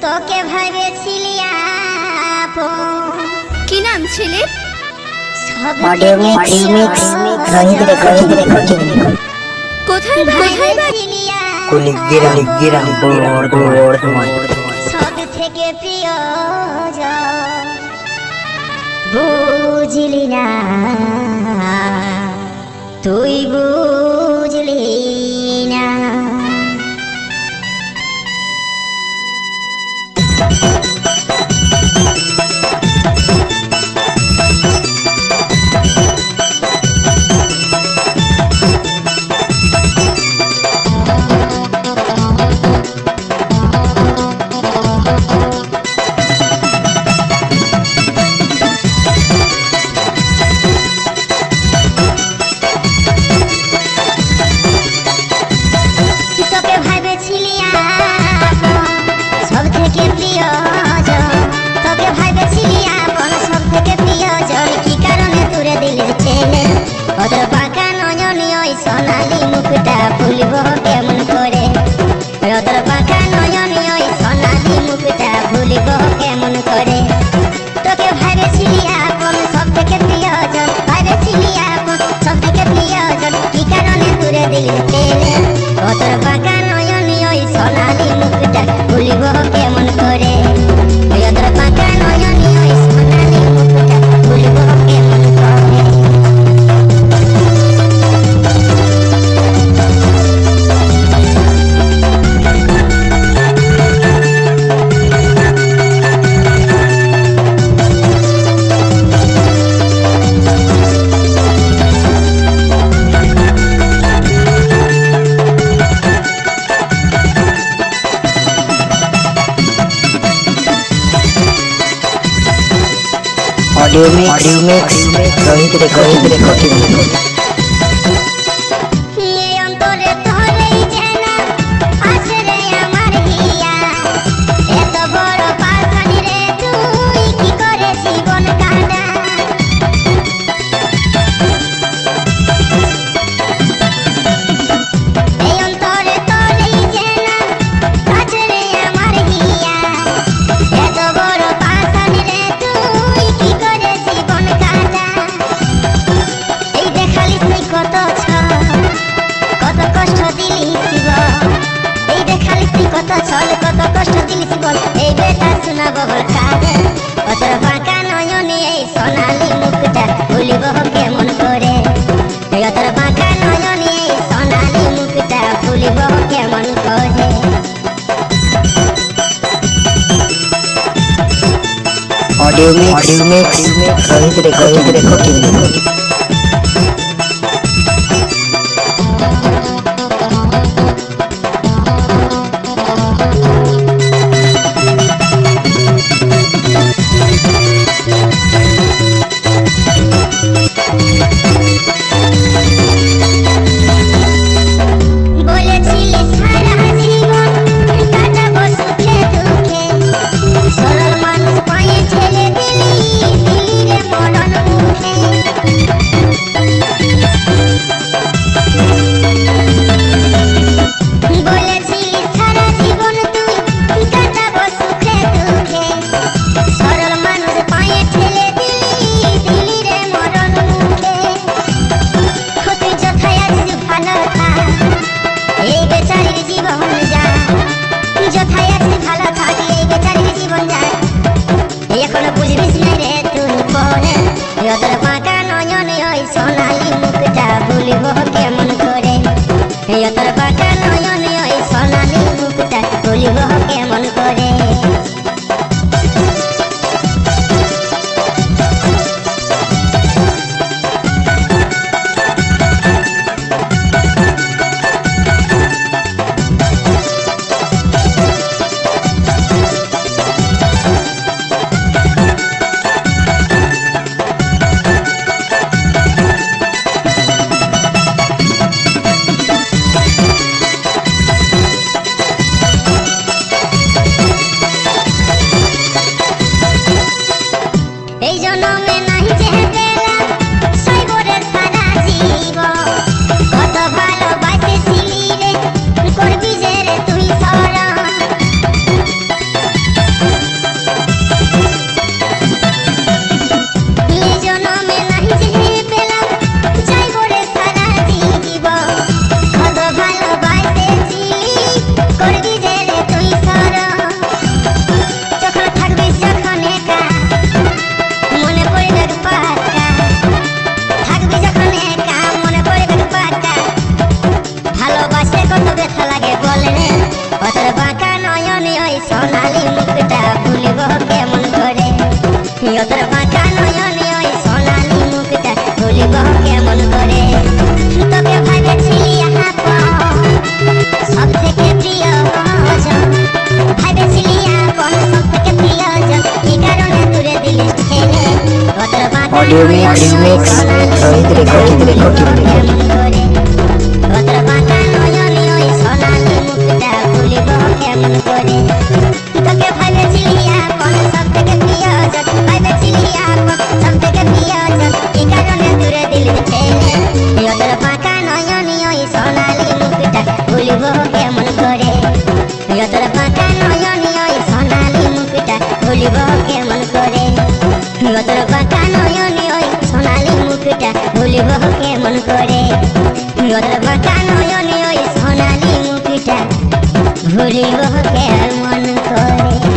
তোকে ভেবেছিলি আপন। কি নাম ছেলে? Audio mix Rohit recording. কোথায় ভেবেছিলি কুলিগ্রাম বর্ধমান। সব থেকে প্রিয় বুঝলি না, তুই বুঝলি না। তোকে ভেবেছিলি আপন, সব থেকে প্রিয়জন। তোকে ভেবেছিলি আপন, সব থেকে প্রিয়জন। কি কারণে দূরে দিলি ছেলে? ওদের বাঁকা নয়নি ওই সোনালি মুখটা ভুলব কেমন করে? ওদের বাঁকা নয়নি ওই সোনালি মুখটা ভুলব কেমন করে? তোকে ভেবেছিলি আপন, সব থেকে প্রিয়জন। ভেবেছিলি আপন, সব থেকে প্রিয়জন। কি কারণে দূরে দিলি ছেলে? ওদের বাঁকা নয়নি ওই সোনালি মুখটা ভুলব কেমন করে? ওদের বাঁকা নয়নি ওই সোনালি মুখটা ভুলব কেমন করে? Audio mix Rohit recording. এই অন্তরে তোরেই যেন আছে রে আমার হিয়া। এত বড় পাখানি রে তুই, কি করে জীবন কাটা? এই অন্তরে তোরেই যেন আছে রে আমার হিয়া। এত বড় পাখানি রে তুই, কি করে জীবন কাটা? এই দেখালি তুই কত কত কষ্ট দিলি জীবন। এই দেখালি তুই কত ছল, কত কষ্ট দিলি জীবন। এই বেটা শোনা বহর কাঁদে, ওদের বাঁকা নয়নে এই সোনালি মুখটা ভুলিব কেমন করে? ওদের বাঁকা নয়নে এই সোনালি মুখটা ভুলিব কেমন করে? Audio mix Rohit recording. বলেছিলি সারা জীবন কাটাবো সুখে দুঃখে। সরল মানুষ পায়ে ছেড়ে দিলি রে মরণ মুখে। তোর বাঁকা নয়ন ওই সোনালি মুখটা ভুলিব কেমন করে তোকে ভাবেছিলি সব থেকে প্রিয়জন ভাবেছিলি আপন সব থেকে প্রিয়জন কি কারণে দূরে দিলি ঠেলে ও তোর বাঁকা Audio mix, Rohit Record, কেমন করে ও তোর বাঁকা নয়ন ওই সোনালি মুখটা ভুলিব কেমন করে তোকে ভাবেছিলি আপন সব থেকে প্রিয়জন ভাবেছিলি আপন সব থেকে প্রিয়জন কি কারণে দূরে দিলি ঠেলে ও তোর বাঁকা নয়ন ওই সোনালি মুখটা ভুলিব কেমন করে ও তোর বাঁকা নয়ন ওই সোনালি মুখটা ভুলিব কেমন করে ও তোর বাঁকা নয়ন ওই সোনালি মুখটা ভুলিব কেমন করে ও তোর বাঁকা নয়ন ওই সোনালি মুখটা ভুলিব কেমন করে